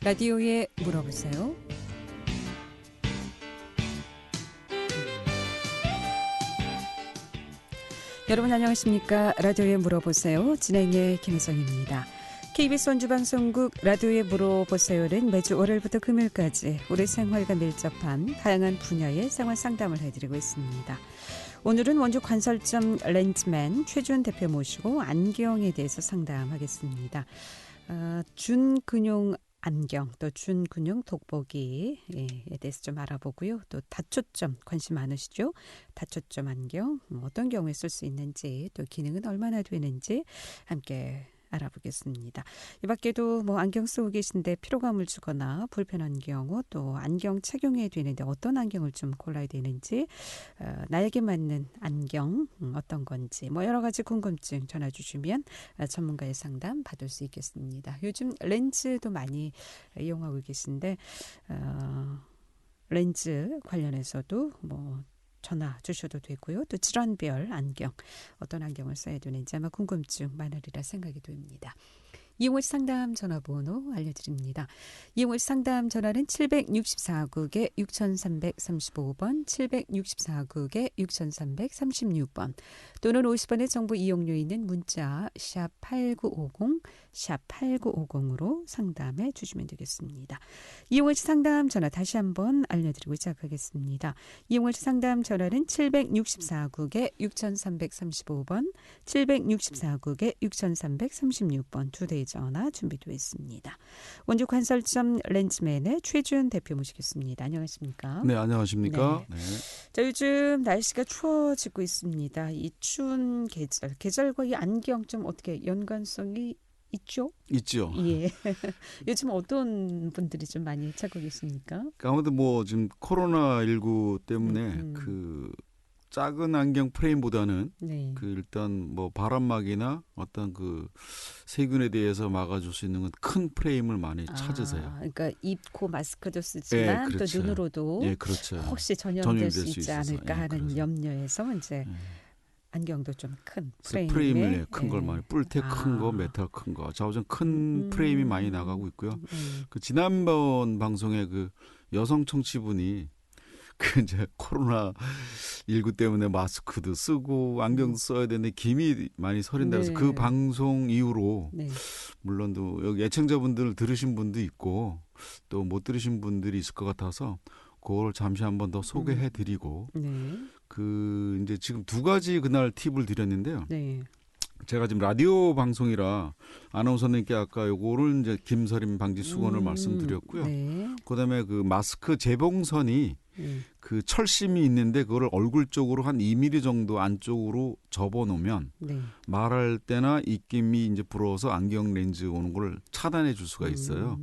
라디오에 물어보세요. 여러분 안녕하십니까? 라디오에 물어보세요. 진행의 김혜정입니다. KBS 원주방송국 라디오에 물어보세요는 매주 월요일부터 금요일까지 우리 생활과 밀접한 다양한 분야의 생활 상담을 해드리고 있습니다. 오늘은 원주 관설점 렌즈맨 최준 대표 모시고 안경에 대해서 상담하겠습니다. 준근용 안경, 또 준근용 돋보기에 대해서 좀 알아보고요. 또 다초점 관심 많으시죠? 다초점 안경 어떤 경우에 쓸 수 있는지, 또 기능은 얼마나 되는지 함께 알아보겠습니다. 이 밖에도 안경 쓰고 계신데 피로감을 주거나 불편한 경우, 또 안경 착용해야 되는데 어떤 안경을 좀 골라야 되는지, 나에게 맞는 안경 어떤 건지 여러 가지 궁금증 전화 주시면 전문가의 상담 받을 수 있겠습니다. 요즘 렌즈도 많이 이용하고 계신데 렌즈 관련해서도 전화 주셔도 되고요. 또 질환별 안경, 어떤 안경을 써야 되는지 아마 궁금증 많으리라 생각이 됩니다. 이용호 상담 전화번호 알려드립니다. 이용호 상담 전화는 764국에 6335번, 764국에 6336번, 또는 50원의 정보 이용료 있는 문자 샵 8950, 샵 8950으로 상담해 주시면 되겠습니다. 이용호 상담 전화 다시 한번 알려드리고 시작하겠습니다. 이용호 상담 전화는 764국에 6335번, 764국에 6336번 두 대 전화 준비되어 있습니다. 원주 관설점 렌즈맨의 최준 대표 모시겠습니다. 안녕하십니까? 네, 안녕하십니까? 네. 자, 요즘 날씨가 추워지고 있습니다. 이 추운 계절과 이 안경 좀 어떻게 연관성이 있죠? 있죠. 예. 요즘 어떤 분들이 좀 많이 찾고 계십니까? 아무래도 지금 코로나19 때문에 작은 안경 프레임보다는 네. 일단 바람막이나 어떤 세균에 대해서 막아줄 수 있는 큰 프레임을 많이 찾으세요. 그러니까 입, 코 마스크도 쓰지만 그렇죠. 또 눈으로도 그렇죠. 혹시 전염될 수 있지 있어서. 않을까 하는 그래서. 염려에서 이제 안경도 좀 큰 프레임에 큰 걸 많이 뿔테 큰 거, 메탈 큰 거, 좌우전 큰 프레임이 많이 나가고 있고요. 지난번 방송에 여성 청취분이 이제 코로나19 때문에 마스크도 쓰고 안경도 써야 되는데 김이 많이 서린다 해서 그 방송 이후로 물론 또 여기 애청자분들 들으신 분도 있고 또 못 들으신 분들이 있을 것 같아서 그걸 잠시 한번 더 소개해 드리고 이제 지금 두 가지 그날 팁을 드렸는데요. 제가 지금 라디오 방송이라 아나운서님께 아까 요거를 이제 김서림 방지 수건을 말씀드렸고요. 그다음에 마스크 재봉선이 철심이 있는데 그거를 얼굴 쪽으로 한 2mm 정도 안쪽으로 접어 놓으면 말할 때나 입김이 이제 불어서 안경 렌즈 오는 걸 차단해 줄 수가 있어요.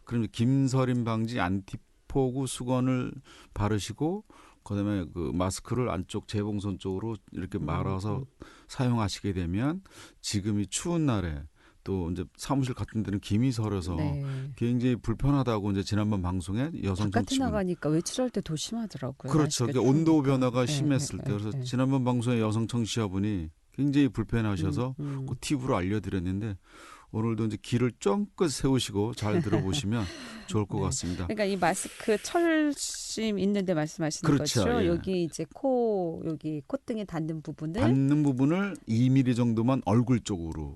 그럼 김서림 방지 안티포구 수건을 바르시고 그다음에 마스크를 안쪽 재봉선 쪽으로 이렇게 말아서 사용하시게 되면 지금 이 추운 날에 또 이제 사무실 같은 데는 김이 서려서 굉장히 불편하다고 이제 지난번 방송에 여성 바깥에 정치분 나가니까 외출할 때 더 심하더라고요. 그렇죠. 온도 변화가 심했을 때 그래서 지난번 방송에 여성 청취자분이 굉장히 불편하셔서 그 팁으로 알려드렸는데 오늘도 이제 귀를 쫑긋 세우시고 잘 들어보시면 좋을 것 같습니다. 그러니까 이 마스크 철심 있는데 말씀하시는 그렇죠. 거죠. 여기 이제 여기 콧등에 닿는 부분을 2mm 정도만 얼굴 쪽으로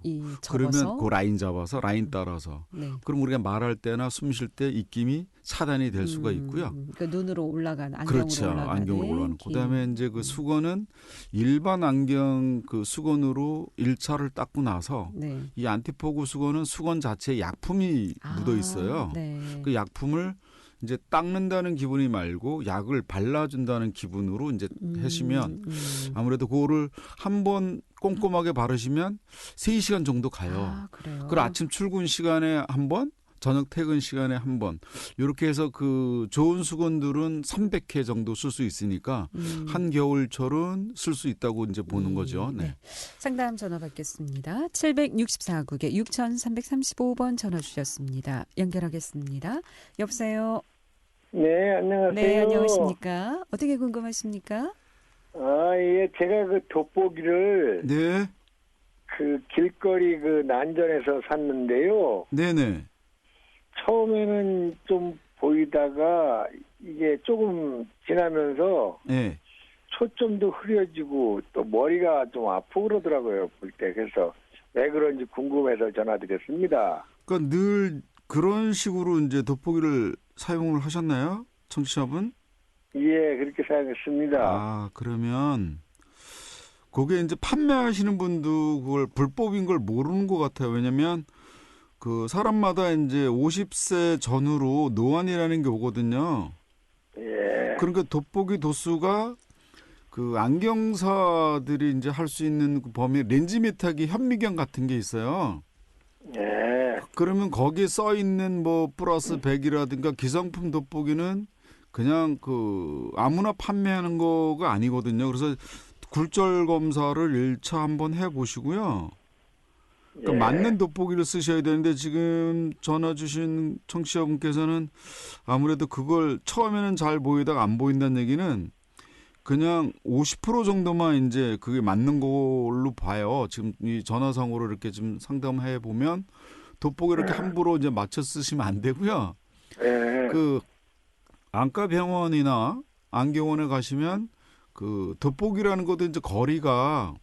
그러면 그 라인 잡아서 라인 따라서 그럼 우리가 말할 때나 숨 쉴 때 입김이 차단이 될 수가 있고요. 그러니까 눈으로 올라가는 안경으로 그렇죠. 올라가는 안경으로 올라가는. 그다음에 이제 수건은 일반 안경 수건으로 1차를 닦고 나서 이 안티포구 수건은 수건 자체에 약품이 묻어 있어요. 그 약품을 이제 닦는다는 기분이 말고 약을 발라준다는 기분으로 이제 하시면 아무래도 그거를 한번 꼼꼼하게 바르시면 3시간 정도 가요. 그리고 아침 출근 시간에 한 번, 저녁 퇴근 시간에 한 번. 이렇게 해서 좋은 수건들은 300회 정도 쓸 수 있으니까 한겨울철은 쓸 수 있다고 이제 보는 거죠. 상담 전화 받겠습니다. 764국에 6335번 전화 주셨습니다. 연결하겠습니다. 여보세요. 네, 안녕하세요. 네, 안녕하십니까? 어떻게 궁금하십니까? 제가 돋보기를 길거리 난전에서 샀는데요. 네네. 처음에는 좀 보이다가 이게 조금 지나면서 예. 초점도 흐려지고 또 머리가 좀 아프고 그러더라고요, 볼 때. 그래서 왜 그런지 궁금해서 전화드렸습니다. 그러니까 늘 그런 식으로 이제 돋보기를 사용을 하셨나요? 청취자분? 예, 그렇게 사용했습니다. 아, 그러면 그게 이제 판매하시는 분도 그걸 불법인 걸 모르는 것 같아요. 왜냐면 그 사람마다 이제 50세 전후로 노안이라는 게 오거든요. 예. 그러니까 돋보기 도수가 그 안경사들이 이제 할 수 있는 그 범위 렌즈 메타기 현미경 같은 게 있어요. 예. 그러면 거기에 써 있는 뭐 플러스 100이라든가 기성품 돋보기는 그냥 그 아무나 판매하는 거가 아니거든요. 그래서 굴절 검사를 1차 한번 해 보시고요. 그러니까 예. 맞는 돋보기를 쓰셔야 되는데 지금 전화 주신 청취자분께서는 아무래도 그걸 처음에는 잘 보이다가 안 보인다는 얘기는 그냥 50% 정도만 이제 그게 맞는 걸로 봐요. 지금 이 전화상으로 이렇게 좀 상담해 보면 돋보기 이렇게 함부로 이제 맞춰 쓰시면 안 되고요. 예. 그 안과 병원이나 안경원에 가시면 그 돋보기라는 것도 이제 거리가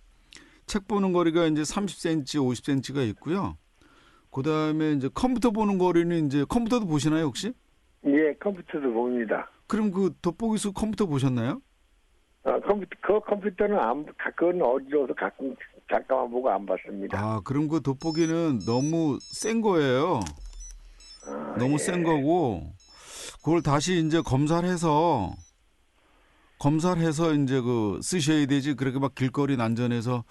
책 보는 거리가 이제 30cm, 50cm가 있고요. 그다음에 이제 컴퓨터 보는 거리는 이제 컴퓨터도 보시나요, 혹시? 예, 컴퓨터도 봅니다. 그럼 그 돋보기 수 컴퓨터 보셨나요? 컴퓨터는 그건 어디로서 가끔 잠깐만 보고 안 봤습니다. 아, 그럼 그 돋보기는 너무 센 거예요. 너무 예. 센 거고 그걸 다시 이제 검사를 해서 이제 그 쓰셔야 되지. 그렇게 막 길거리 난전해서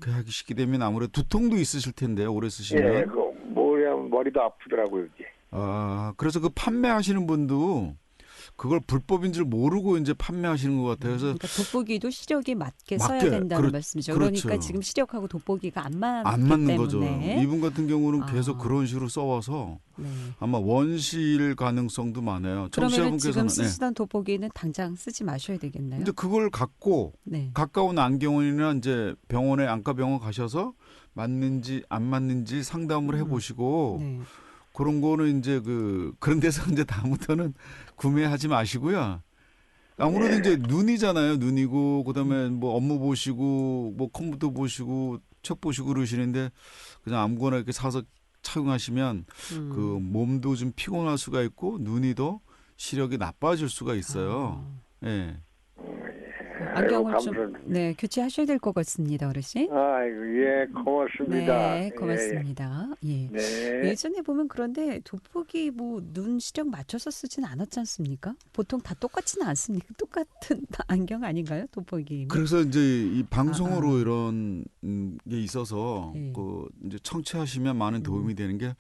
그 하기 쉽게 되면 아무래도 두통도 있으실 텐데 오래 쓰시면. 예, 머리도 아프더라고요, 이제. 아, 그래서 그 판매하시는 분도 그걸 불법인 줄 모르고 이제 판매하시는 것 같아요. 그래서 그러니까 돋보기도 시력에 맞게 써야 맞게, 된다는 말씀이죠. 그렇죠. 그러니까 지금 시력하고 돋보기가 안 맞기 안 맞는 때문에. 거죠. 이분 같은 경우는 계속 아. 그런 식으로 써와서 네. 아마 원시일 가능성도 많아요. 그러면 지금 청취자분께서는 쓰시던 돋보기는 당장 쓰지 마셔야 되겠나요? 이제 그걸 갖고 네. 가까운 안경원이나 이제 병원에 안과병원 가셔서 맞는지 안 맞는지 상담을 해보시고 네. 그런 거는 이제 그런 데서 이제 다음부터는 구매하지 마시고요. 아무래도 이제 눈이잖아요. 눈이고 그다음에 뭐 업무 보시고 뭐 컴퓨터 보시고 책 보시고 그러시는데 그냥 아무거나 이렇게 사서 착용하시면 그 몸도 좀 피곤할 수가 있고 눈이 더 시력이 나빠질 수가 있어요. 예. 안경을 아이고, 좀 감사합니다. 교체하셔야 될 것 같습니다, 어르신. 아이고, 예, 고맙습니다. 네, 고맙습니다. 예. 네. 예전에 보면 그런데 돋보기 뭐 눈 시력 맞춰서 쓰진 않았지 않습니까? 보통 다 똑같지는 않습니까? 똑같은 안경 아닌가요? 돋보기. 그래서 이제 이 방송으로 이런 게 있어서 예. 그 이제 청취하시면 많은 도움이 되는 게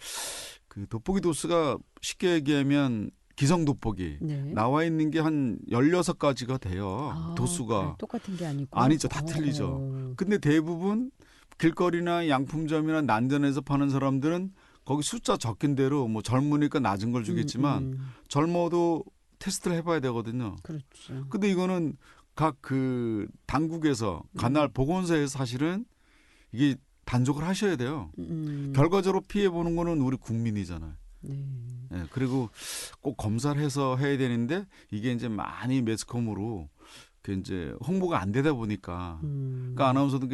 그 돋보기 도수가 쉽게 얘기하면 기성 돋보기 네. 나와 있는 게 한 16가지가 돼요. 아, 도수가. 그래, 똑같은 게 아니고. 아니죠. 다 틀리죠. 근데 대부분 길거리나 양품점이나 난전에서 파는 사람들은 거기 숫자 적힌 대로 뭐 젊으니까 낮은 걸 주겠지만 젊어도 테스트를 해봐야 되거든요. 그렇죠. 근데 이거는 각 그 당국에서 관할 보건소에서 사실은 이게 단속을 하셔야 돼요. 결과적으로 피해 보는 거는 우리 국민이잖아요. 네. 예, 그리고 꼭 검사를 해서 해야 되는데 이게 이제 많이 매스컴으로 그 이제 홍보가 안 되다 보니까 그러니까 아나운서도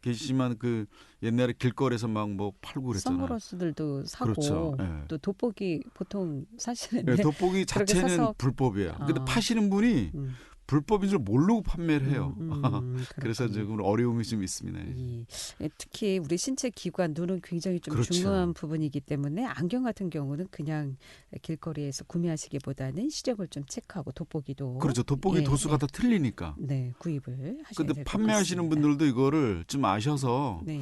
계시지만 그 옛날에 길거리에서 막 뭐 팔고 그랬잖아요. 선글라스들도 사고 그렇죠. 예. 또 돋보기 보통 사실은 예, 돋보기 그렇게 자체는 사서- 불법이에요. 근데 아. 파시는 분이 음. 불법인 줄 모르고 판매를 해요. 그래서 그렇군요. 지금 어려움이 좀 있습니다. 특히 우리 신체 기관 눈은 굉장히 좀 그렇죠. 중요한 부분이기 때문에 안경 같은 경우는 그냥 길거리에서 구매하시기보다는 시력을 좀 체크하고 돋보기도 그렇죠. 돋보기 예, 도수가 예. 다 틀리니까. 네, 구입을 하셔야 근데 될 것 판매하시는 같습니다. 분들도 이거를 좀 아셔서 네.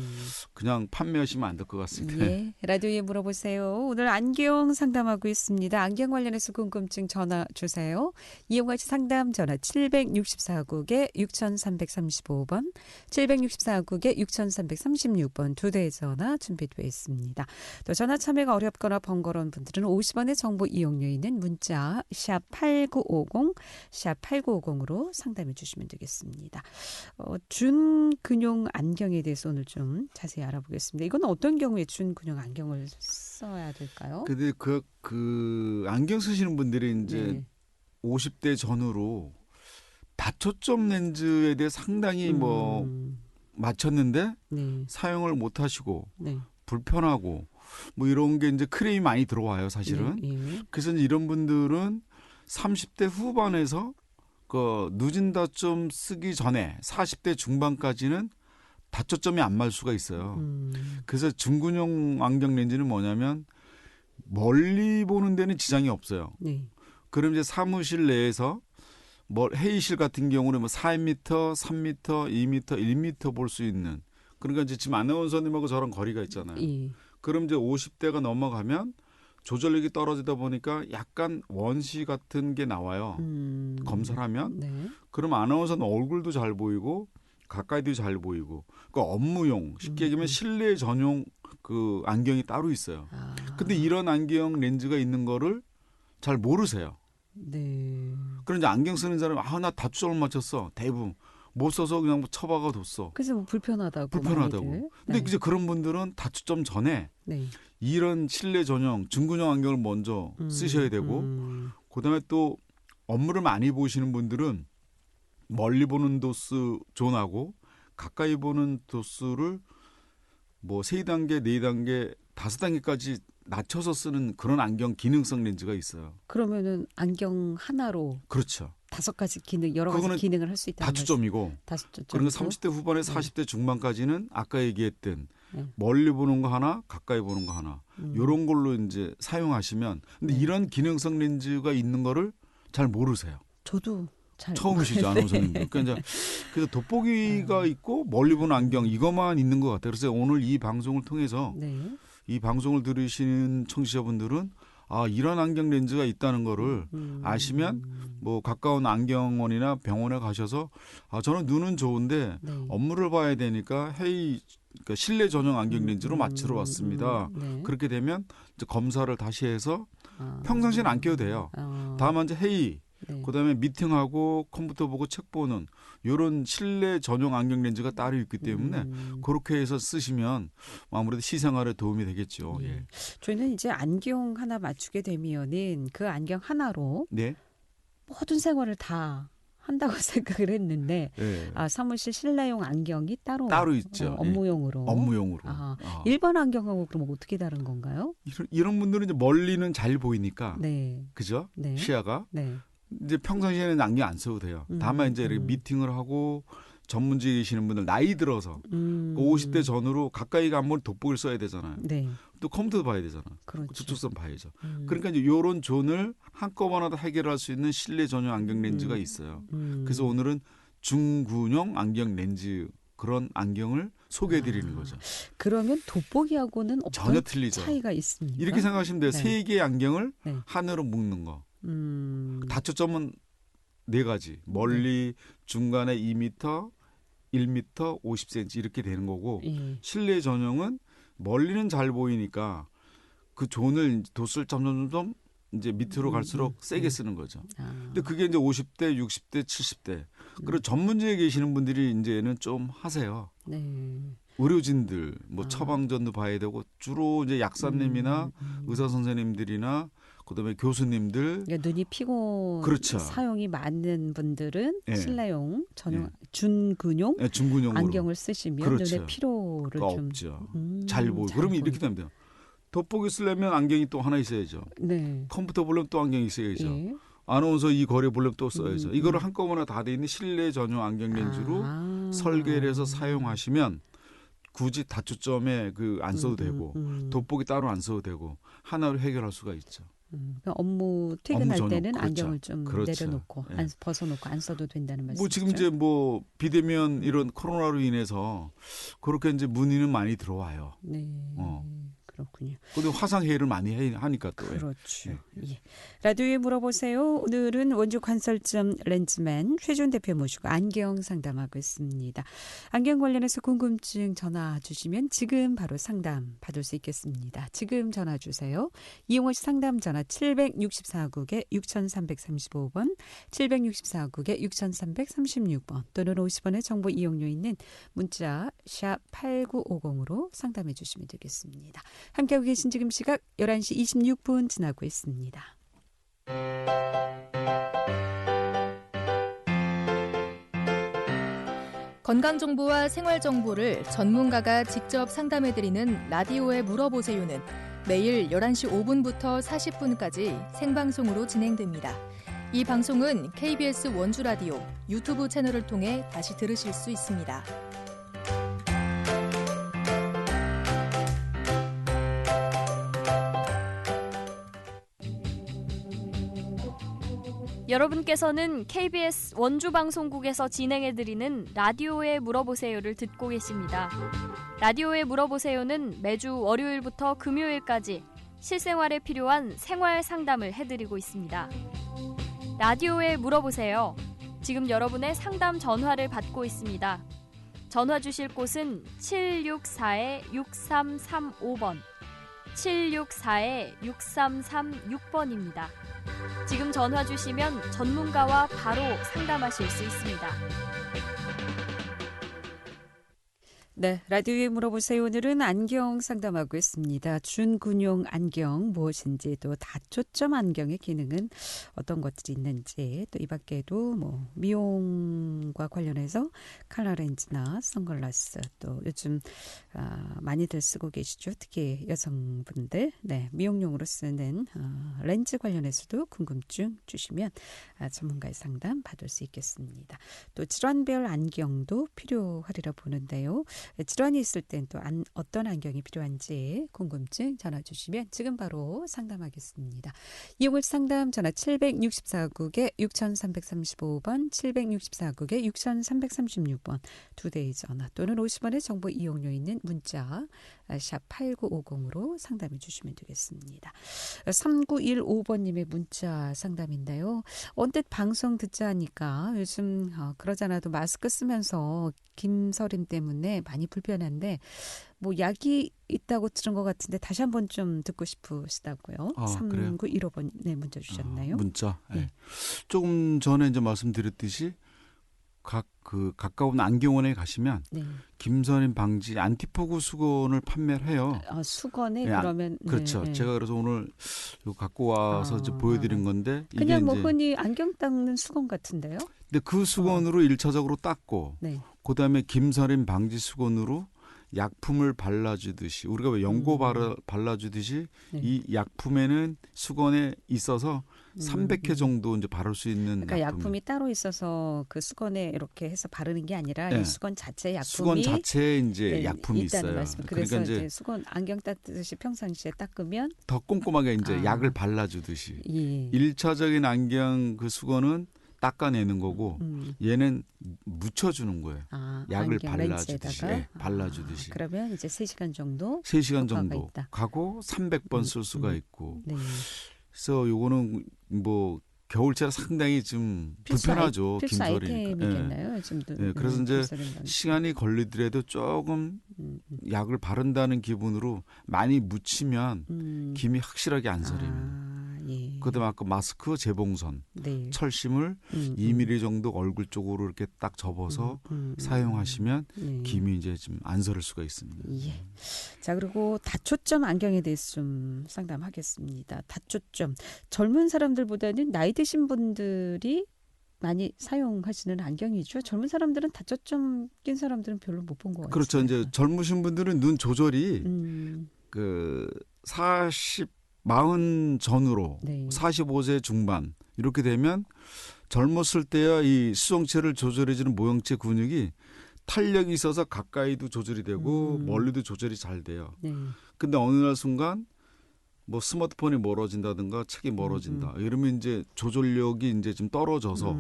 그냥 판매하시면 안 될 것 같습니다. 예, 라디오에 물어보세요. 오늘 안경 상담하고 있습니다. 안경 관련해서 궁금증 전화 주세요. 이용하시 상담 전화 764국에 6335번, 764국에 6336번 두 대의 전화 준비되어 있습니다. 또 전화 참여가 어렵거나 번거로운 분들은 50원의 정보 이용료 있는 문자 샵 8950, 샵 8950으로 상담해 주시면 되겠습니다. 준근용 안경에 대해서 오늘 좀 자세히 알아보겠습니다. 이건 어떤 경우에 준근용 안경을 써야 될까요? 근데 그 안경 쓰시는 분들이 이제 네. 50대 전후로 다초점 렌즈에 대해 상당히 뭐 맞췄는데 네. 사용을 못 하시고 네. 불편하고 뭐 이런 게 이제 크레임이 많이 들어와요, 사실은. 네. 네. 그래서 이제 이런 분들은 30대 후반에서 그 늦은 다점 쓰기 전에 40대 중반까지는 다초점이 안 맞을 수가 있어요. 그래서 중근용 안경 렌즈는 뭐냐면 멀리 보는 데는 지장이 없어요. 네. 그럼 이제 사무실 내에서 뭐 회의실 같은 경우는 뭐 4m, 3m, 2m, 1m 볼 수 있는, 그러니까 이제 지금 아나운서님하고 저랑 거리가 있잖아요. 예. 그럼 이제 50대가 넘어가면 조절력이 떨어지다 보니까 약간 원시 같은 게 나와요. 검사를 하면. 네. 그럼 아나운서는 얼굴도 잘 보이고 가까이도 잘 보이고. 그 업무용, 쉽게 얘기하면 실내 전용 그 안경이 따로 있어요. 아. 근데 이런 안경 렌즈가 있는 거를 잘 모르세요. 네. 그런 이제 안경 쓰는 사람이 나 다초점을 맞췄어. 대부분 못 써서 그냥 뭐 처박아 뒀어. 그래서 뭐 불편하다고. 불편하다고. 많이들. 근데 네. 이제 그런 분들은 다초점 전에 네. 이런 실내 전용 중근용 안경을 먼저 쓰셔야 되고, 그다음에 또 업무를 많이 보시는 분들은 멀리 보는 도수 존하고 가까이 보는 도수를 뭐 3단계, 4단계, 5단계까지 낮춰서 쓰는 그런 안경 기능성 렌즈가 있어요. 그러면은 안경 하나로 그렇죠. 5가지 기능, 여러 가지 그거는 기능을 할 수 있다는 다초점이고, 다초점. 그러니까 30대 후반에 네. 40대 중반까지는 아까 얘기했던 네. 멀리 보는 거 하나, 가까이 보는 거 하나, 이런 걸로 이제 사용하시면. 근데 네. 이런 기능성 렌즈가 있는 거를 잘 모르세요. 저도 잘 처음이시죠, 아나운서님들. 그러니까 이제 그래서 돋보기가 있고 멀리 보는 안경 이것만 있는 것 같아요. 그래서 오늘 이 방송을 통해서 네. 이 방송을 들으시는 청취자분들은 이런 안경 렌즈가 있다는 거를 아시면 뭐 가까운 안경원이나 병원에 가셔서 저는 눈은 좋은데 네. 업무를 봐야 되니까 그러니까 실내 전용 안경 렌즈로 맞추러 왔습니다. 네. 그렇게 되면 이제 검사를 다시 해서 아. 평상시에는 안 껴도 돼요. 다만 이제 회의, 네. 그다음에 미팅하고 컴퓨터 보고 책 보는 이런 실내 전용 안경 렌즈가 따로 있기 때문에 그렇게 해서 쓰시면 아무래도 시생활에 도움이 되겠죠. 예. 저희는 이제 안경 하나 맞추게 되면은 그 안경 하나로 네. 모든 생활을 다 한다고 생각을 했는데 예. 사무실 실내용 안경이 따로 있죠. 업무용으로. 업무용으로. 일반 안경하고 그럼 어떻게 다른 건가요? 이런 분들은 이제 멀리는 잘 보이니까, 네. 그죠? 네. 시야가. 네. 이제 평상시에는 안경 안 써도 돼요. 다만 이제 이렇게 미팅을 하고 전문직에 계시는 분들 나이 들어서 50대 전후로 가까이 가면 돋보기를 써야 되잖아요. 네. 또 컴퓨터도 봐야 되잖아요. 그렇죠. 저쪽선 봐야죠. 그러니까 이제 이런 존을 한꺼번에 다 해결할 수 있는 실내 전용 안경 렌즈가 있어요. 그래서 오늘은 중근용 안경 렌즈, 그런 안경을 소개해드리는 거죠. 그러면 돋보기하고는 전혀 어떤 틀리죠. 차이가 있습니까? 이렇게 생각하시면 돼요. 네. 3개의 안경을 네. 하나로 묶는 거. 다초점은 4가지. 멀리, 중간에 2m, 1m, 50cm 이렇게 되는 거고, 예. 실내 전용은 멀리는 잘 보이니까 그 존을 도수를 점점 이제 밑으로 갈수록 세게 쓰는 거죠. 근데 그게 이제 50대, 60대, 70대. 그리고 전문직에 계시는 분들이 이제는 좀 하세요. 네. 의료진들, 뭐 처방전도 봐야 되고, 주로 이제 약사님이나 의사 선생님들이나 그다음에 교수님들, 그러니까 눈이 피곤 그렇죠. 사용이 많은 분들은 예. 실내용 전용 준근용 중근용으로 안경을 쓰시면 그렇죠. 눈의 피로를 좀 없죠. 잘 보고. 그러면 보이고. 이렇게 되면 돼요. 돋보기 쓰려면 안경이 또 하나 있어야죠. 네. 컴퓨터 보려면 또 안경이 있어야죠. 예. 아나운서 이 거래 보려면 또 써야죠. 이거를 한꺼번에 다 돼 있는 실내 전용 안경 렌즈로 설계를 해서 사용하시면 굳이 다초점에 안 써도 되고 돋보기 따로 안 써도 되고 하나로 해결할 수가 있죠. 그러니까 업무 퇴근할 업무 전용, 때는 그렇죠. 안경을 좀 그렇죠. 내려놓고 예. 벗어놓고 안 써도 된다는 말씀이죠. 뭐 지금 이제 뭐 비대면 이런 코로나로 인해서 그렇게 이제 문의는 많이 들어와요. 네. 어. 그렇군요. 근데 화상 회의를 많이 하니까 또. 그렇죠. 예. 예. 라디오에 물어보세요. 오늘은 원주 관설점 렌즈맨 최준 대표 모시고 안경 상담하고 있습니다. 안경 관련해서 궁금증 전화 주시면 지금 바로 상담 받을 수 있겠습니다. 지금 전화 주세요. 이용호 씨 상담 전화 764국에 6335번, 764국에 6336번 또는 50원의 정보 이용료 있는 문자 샵 8950으로 상담해 주시면 되겠습니다. 함께하고 계신 지금 시각 11시 26분 지나고 있습니다. 건강정보와 생활정보를 전문가가 직접 상담해드리는 라디오에 물어보세요는 매일 11시 5분부터 40분까지 생방송으로 진행됩니다. 이 방송은 KBS 원주라디오 유튜브 채널을 통해 다시 들으실 수 있습니다. 여러분께서는 KBS 원주방송국에서 진행해드리는 라디오에 물어보세요를 듣고 계십니다. 라디오에 물어보세요는 매주 월요일부터 금요일까지 실생활에 필요한 생활 상담을 해드리고 있습니다. 라디오에 물어보세요. 지금 여러분의 상담 전화를 받고 있습니다. 전화 주실 곳은 764-6335번, 764-6336번입니다. 지금 전화 주시면 전문가와 바로 상담하실 수 있습니다. 네, 라디오에 물어보세요. 오늘은 안경 상담하고 있습니다. 준군용 안경 무엇인지 또 다초점 안경의 기능은 어떤 것들이 있는지 또 이 밖에도 뭐 미용과 관련해서 컬러 렌즈나 선글라스 또 요즘 많이들 쓰고 계시죠. 특히 여성분들 미용용으로 쓰는 렌즈 관련해서도 궁금증 주시면 전문가의 상담 받을 수 있겠습니다. 또 질환별 안경도 필요하리라 보는데요. 질환이 있을 땐 또 어떤 안경이 필요한지 궁금증 전화 주시면 지금 바로 상담하겠습니다. 이용을 상담 전화 764국에 6335번, 764국에 6336번 두 대의 전화 또는 50원의 정보 이용료 있는 문자 샵 8950으로 상담해 주시면 되겠습니다. 3915번님의 문자 상담인데요. 언뜻 방송 듣자 하니까 요즘 그러잖아도 마스크 쓰면서 김서림 때문에 많이 불편한데 뭐 약이 있다고 들은 것 같은데 다시 한번 좀 듣고 싶으시다고요. 3915번 문자 주셨나요? 문자. 네. 네. 조금 전에 이제 말씀드렸듯이 가까운 안경원에 가시면 김서림 방지 안티포구 수건을 판매를 해요. 수건에 네, 그러면 그렇죠. 네. 제가 그래서 오늘 이거 갖고 와서 이제 보여드린 건데 그냥 이게 뭐 이제 흔히 안경 닦는 수건 같은데요. 근데 그 수건으로 1차적으로 닦고 그다음에 김서림 방지 수건으로 약품을 발라주듯이 우리가 왜 연고 발라주듯이 이 약품에는 수건에 있어서 300회 정도 이제 바를 수 있는 그러니까 약품이 따로 있어서 그 수건에 이렇게 해서 바르는 게 아니라 이 수건 자체 약품이 수건 자체에 이제 약품이 있어요. 말씀. 그래서 그러니까 이제 수건 안경 닦듯이 평상시에 닦으면 더 꼼꼼하게 이제 약을 발라주듯이 1차적인 안경 그 수건은 닦아내는 거고 얘는 묻혀주는 거예요. 약을 발라주듯이. 그러면 이제 3시간 정도? 3시간 정도 가고 300번 쓸 수가 있고. 그래서 요거는 뭐 겨울철에 상당히 좀 불편하죠. 필수 아이템이겠나요? 요즘도. 그래서 이제 시간이 걸리더라도 조금 약을 바른다는 기분으로 많이 묻히면 김이 확실하게 안 서립니다. 그다음에 아까 마스크 재봉선, 철심을 2mm 정도 얼굴 쪽으로 이렇게 딱 접어서 사용하시면 김이 이제 좀 안 서릴 수가 있습니다. 자, 그리고 다초점 안경에 대해서 좀 상담하겠습니다. 다초점 젊은 사람들보다는 나이 드신 분들이 많이 사용하시는 안경이죠. 젊은 사람들은 다초점 낀 사람들은 별로 못 본 것 같아요. 그렇죠. 이제 젊으신 분들은 눈 조절이 40 전후로 45세 중반 이렇게 되면 젊었을 때야 이 수정체를 조절해주는 모형체 근육이 탄력이 있어서 가까이도 조절이 되고 멀리도 조절이 잘 돼요. 근데 어느 날 순간 뭐 스마트폰이 멀어진다든가 책이 멀어진다. 이러면 이제 조절력이 이제 좀 떨어져서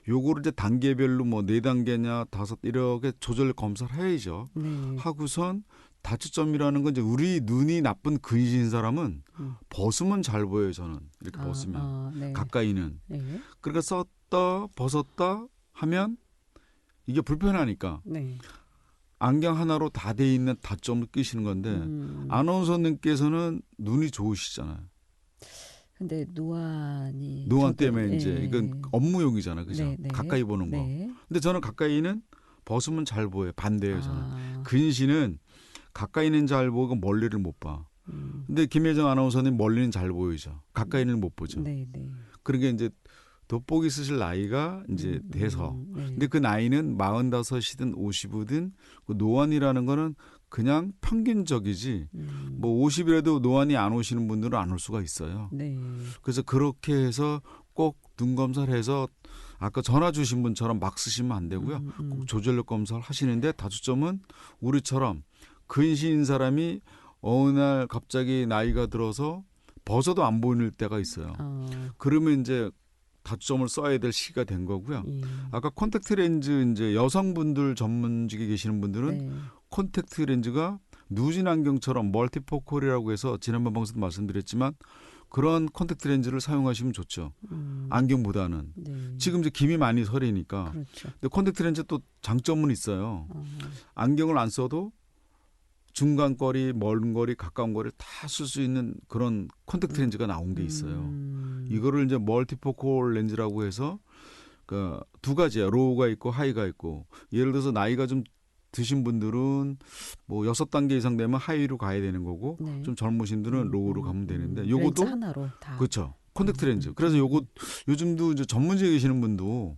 요거를 이제 단계별로 뭐 4단계냐 5 이렇게 조절 검사를 해야죠. 하고선 다초점이라는 건 이제 우리 눈이 나쁜 근시인 사람은 벗으면 잘 보여요. 저는 이렇게 벗으면 네. 가까이는. 네. 그러니까 썼다 벗었다 하면 이게 불편하니까 네. 안경 하나로 다 돼 있는 다점을 끼시는 건데 아나운서님께서는 눈이 좋으시잖아요. 근데 노안 때문에 네. 이제 이건 업무용이잖아요. 그죠? 네, 네. 가까이 보는 거. 네. 근데 저는 가까이는 벗으면 잘 보여요. 반대예요. 저는. 아. 근시는 가까이는 잘 보고 멀리를 못 봐. 근데 김혜정 아나운서님 멀리는 잘 보이죠. 가까이는 못 보죠. 네, 네. 그러게 이제 돋보기 쓰실 나이가 이제 돼서. 네. 근데 그 나이는 45이든 50이든 그 노안이라는 거는 그냥 평균적이지 뭐 50이라도 노안이 안 오시는 분들은 안 올 수가 있어요. 네. 그래서 그렇게 해서 꼭 눈 검사를 해서 아까 전화 주신 분처럼 막 쓰시면 안 되고요. 꼭 조절력 검사를 하시는데 다초점은 우리처럼 근시인 사람이 어느 날 갑자기 나이가 들어서 벗어도 안 보이는 때가 있어요. 그러면 이제 다초점을 써야 될 시기가 된 거고요. 예. 아까 콘택트 렌즈 이제 여성분들 전문직에 계시는 분들은 네. 콘택트 렌즈가 누진 안경처럼 멀티포컬이라고 해서 지난번 방송도 말씀드렸지만 그런 콘택트 렌즈를 사용하시면 좋죠. 안경보다는. 네. 지금 이제 김이 많이 서리니까. 그렇죠. 근데 콘택트 렌즈 또 장점은 있어요. 안경을 안 써도 중간 거리, 먼 거리, 가까운 거리를 다 쓸 수 있는 그런 콘택트 렌즈가 나온 게 있어요. 이거를 이제 멀티포컬 렌즈라고 해서 그 두 가지야. 로우가 있고 하이가 있고. 예를 들어서 나이가 좀 드신 분들은 뭐 6단계 이상 되면 하이로 가야 되는 거고 네. 좀 젊으신 분들은 로우로 가면 되는데 렌즈 요것도 하나로 다. 그렇죠. 콘택트 렌즈. 그래서 요거 요즘도 이제 전문직에 계시는 분도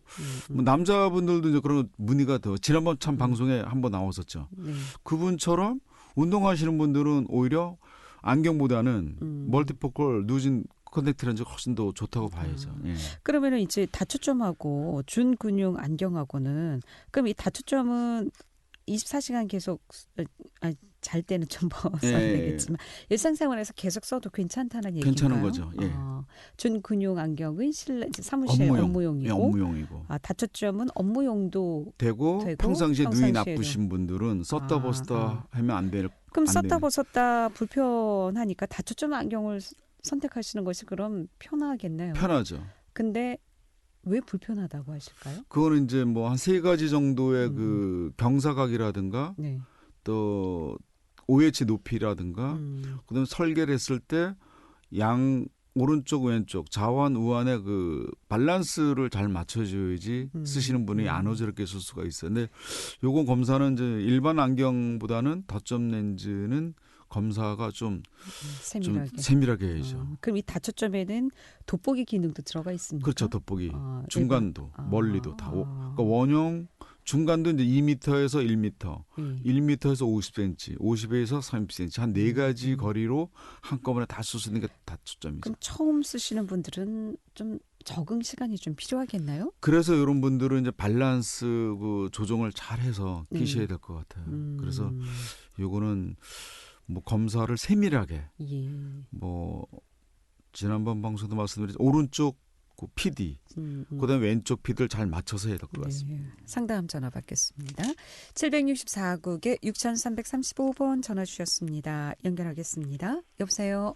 뭐 남자분들도 이제 그런 문의가 더 지난번 참 방송에 한번 나왔었죠. 네. 그분처럼 운동하시는 분들은 오히려 안경보다는 멀티포컬 누진 콘택트 렌즈가 훨씬 더 좋다고 봐야죠. 예. 그러면은 이제 다초점하고 준근용 안경하고는 그럼 이 다초점은 24시간 계속 잘 때는 좀 벗어야 예. 되겠지만 일상생활에서 계속 써도 괜찮다는 얘기인가요? 괜찮은 거죠. 예. 준근용 안경은 실내 사무실 업무용이고 예, 업무용이고. 다초점은 업무용도 되고 평상시에 눈이 나쁘신 분들은 썼다 벗었다 하면 안 돼요. 그럼 안 썼다 돼요. 벗었다 불편하니까 다초점 안경을 선택하시는 것이 그럼 편하겠네요. 편하죠. 근데 왜 불편하다고 하실까요? 그거는 이제 뭐 한 3가지 정도의 그 경사각이라든가 네. 또 OH 높이라든가 그다음에 설계를 했을 때 양 오른쪽 왼쪽 좌완 우완의 그 밸런스를 잘 맞춰줘야지 쓰시는 분이 안 어지럽게 쓸 수가 있어요. 근데 요거 검사는 이제 일반 안경보다는 다점 렌즈는 검사가 좀 세밀하게 해야죠. 그럼 이 다초점에는 돋보기 기능도 들어가 있습니까? 그렇죠. 돋보기. 중간도 멀리도 다. 그러니까 원형 중간도 이제 2m에서 1m, 1m에서 50cm, 50에서 30cm 한 4가지 거리로 한꺼번에 다 쓸 수 있는 게 다초점이죠. 그럼 처음 쓰시는 분들은 좀 적응 시간이 좀 필요하겠나요? 그래서 이런 분들은 이제 밸런스 그 조정을 잘해서 끼셔야 될 것 같아요. 그래서 요거는 뭐 검사를 세밀하게 뭐 지난번 방송도 말씀드렸죠. 오른쪽 그 PD, 그다음에 왼쪽 PD를 잘 맞춰서 해야 될 것 같습니다. 네. 상담 전화 받겠습니다. 764국에 6335번 전화 주셨습니다. 연결하겠습니다. 여보세요.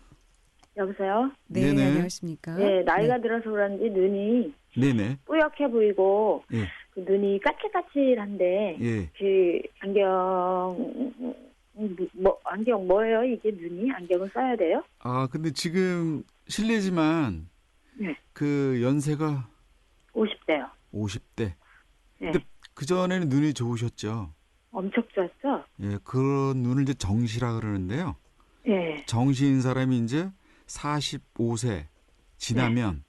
여보세요? 네, 네네. 안녕하십니까? 네, 나이가 들어서 그런지 눈이 네네. 뿌옇게 보이고 예. 그 눈이 까칠까칠한데 예. 그 안경 뭐예요? 이게 눈이 안경을 써야 돼요? 아 근데 지금 실례지만 네. 그 연세가 50대요. 50대. 네. 근데 그 전에는 눈이 좋으셨죠. 엄청 좋았죠? 예, 그런 눈을 이제 정시라 그러는데요. 네. 정시인 사람이 이제 45세 지나면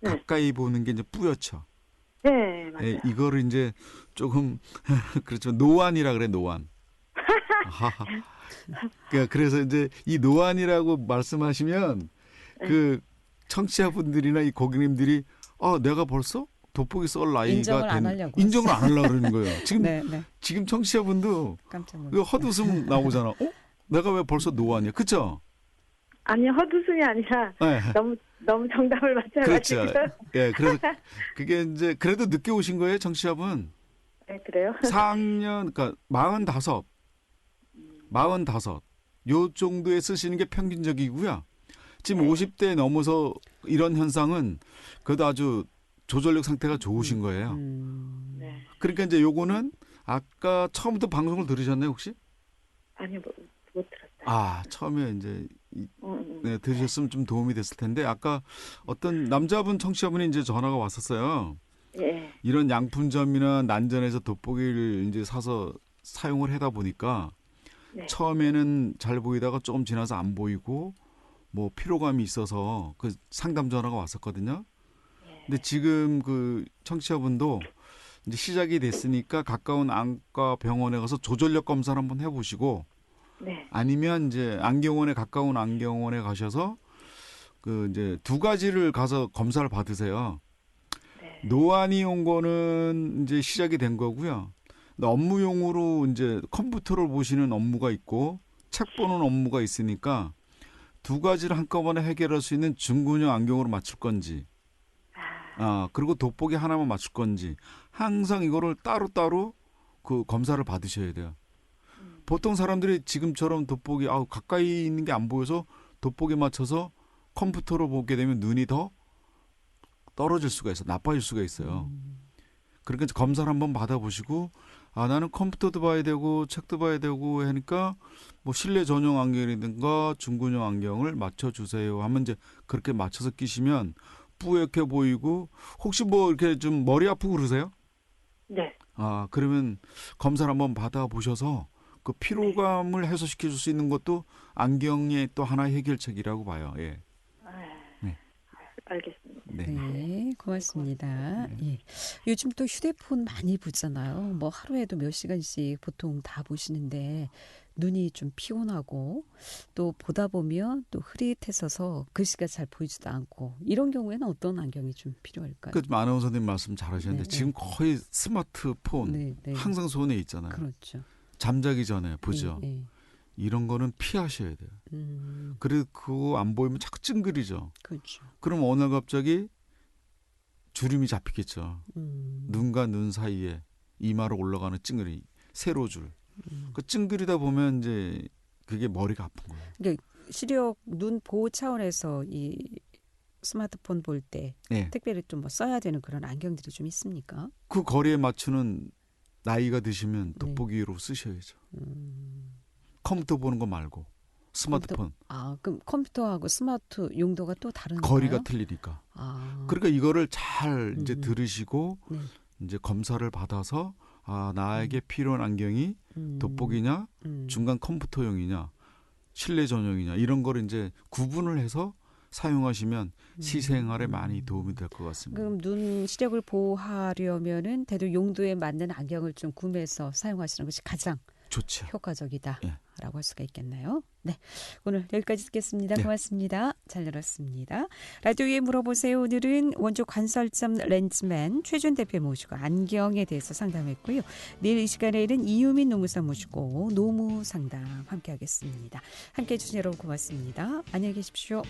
네. 가까이 보는 게 이제 뿌옇죠. 네, 맞아요. 예, 이거를 이제 조금 그렇죠. 노안이라 그래 노안. 그래서 이제 이 노안이라고 말씀하시면 그 청취자분들이나 이 고객님들이 내가 벌써 돋보기 쏠 나이가 인정을 안 하려고 인정을 안 하려고 그러는 거예요. 지금 네. 지금 청취자분도 깜짝 그 놀랐어요. 헛웃음 나오잖아. 내가 왜 벌써 노안이야? 그렇죠? 아니 헛웃음이 아니라 네. 너무 정답을 맞춰가지고. 그렇죠. 예, 그래서 그게 이제 그래도 늦게 오신 거예요, 청취자분. 네, 그래요? 4학년, 그러니까 45. 45 요 정도에 쓰시는 게 평균적이고요. 지금 50대 넘어서 이런 현상은 그래도 아주 조절력 상태가 좋으신 거예요. 네. 그러니까 이제 요거는 아까 처음부터 방송을 들으셨나요, 혹시? 아니, 못 들었어요. 아, 처음에 이제 네. 들으셨으면 좀 도움이 됐을 텐데 아까 어떤 남자분 청취자분이 이제 전화가 왔었어요. 예. 이런 양품점이나 난전에서 돋보기를 이제 사서 사용을 하다 보니까 네. 처음에는 잘 보이다가 조금 지나서 안 보이고 뭐 피로감이 있어서 그 상담 전화가 왔었거든요. 근데 지금 그 청취자분도 이제 시작이 됐으니까 가까운 안과 병원에 가서 조절력 검사를 한번 해보시고 네. 아니면 이제 안경원에 가까운 안경원에 가셔서 그 이제 두 가지를 가서 검사를 받으세요. 네. 노안이 온 거는 이제 시작이 된 거고요. 근데 업무용으로 이제 컴퓨터를 보시는 업무가 있고 책 보는 업무가 있으니까 두 가지를 한꺼번에 해결할 수 있는 중구형 안경으로 맞출 건지, 그리고 돋보기 하나만 맞출 건지 항상 이거를 따로따로 그 검사를 받으셔야 돼요. 보통 사람들이 지금처럼 돋보기 가까이 있는 게 안 보여서 돋보기 맞춰서 컴퓨터로 보게 되면 눈이 더 떨어질 수가 있어, 나빠질 수가 있어요. 그러니까 검사를 한번 받아보시고 나는 컴퓨터도 봐야 되고 책도 봐야 되고 하니까 뭐 실내 전용 안경이든가 중구형 안경을 맞춰주세요 하면 이제 그렇게 맞춰서 끼시면 뿌옇게 보이고 혹시 뭐 이렇게 좀 머리 아프고 그러세요? 네. 그러면 검사를 한번 받아보셔서 그 피로감을 해소시켜 줄 수 있는 것도 안경의 또 하나의 해결책이라고 봐요. 예. 네. 알겠습니다. 네, 고맙습니다. 예. 요즘 또 휴대폰 많이 보잖아요. 뭐 하루에도 몇 시간씩 보통 다 보시는데 눈이 좀 피곤하고 또 보다 보면 또 흐릿해서서 글씨가 잘 보이지도 않고 이런 경우에는 어떤 안경이 좀 필요할까요? 그 아나운서님 말씀 잘하셨는데 지금 거의 스마트폰 항상 손에 있잖아요. 그렇죠. 잠자기 전에 보죠. 이런 거는 피하셔야 돼요. 그래도 그거 안 보이면 자꾸 찡그리죠. 그렇죠. 그럼 어느 날 갑자기 주름이 잡히겠죠. 눈과 눈 사이에 이마로 올라가는 찡그리, 세로줄. 그 찡그리다 보면 이제 그게 머리가 아픈 거예요. 그러니까 시력 눈 보호 차원에서 이 스마트폰 볼 때 특별히 좀 뭐 써야 되는 그런 안경들이 좀 있습니까? 그 거리에 맞추는 나이가 드시면 돋보기로 쓰셔야죠. 컴퓨터 보는 거 말고 스마트폰. 그럼 컴퓨터하고 스마트 용도가 또 다른가요? 거리가 틀리니까. 그러니까 이거를 잘 이제 들으시고 이제 검사를 받아서 나에게 필요한 안경이 돋보기냐, 중간 컴퓨터용이냐, 실내 전용이냐 이런 거를 이제 구분을 해서 사용하시면 시생활에 많이 도움이 될 것 같습니다. 그럼 눈 시력을 보호하려면은 대도 용도에 맞는 안경을 좀 구매해서 사용하시는 것이 가장 좋죠. 효과적이다라고 할 수가 있겠나요? 네, 오늘 여기까지 듣겠습니다. 고맙습니다. 잘 들었습니다. 라디오에 물어보세요. 오늘은 원조 관설점 렌즈맨 최준 대표 모시고 안경에 대해서 상담했고요. 내일 이 시간에는 이유민 노무사 모시고 노무 상담 함께하겠습니다. 함께해 주신 여러분 고맙습니다. 안녕히 계십시오.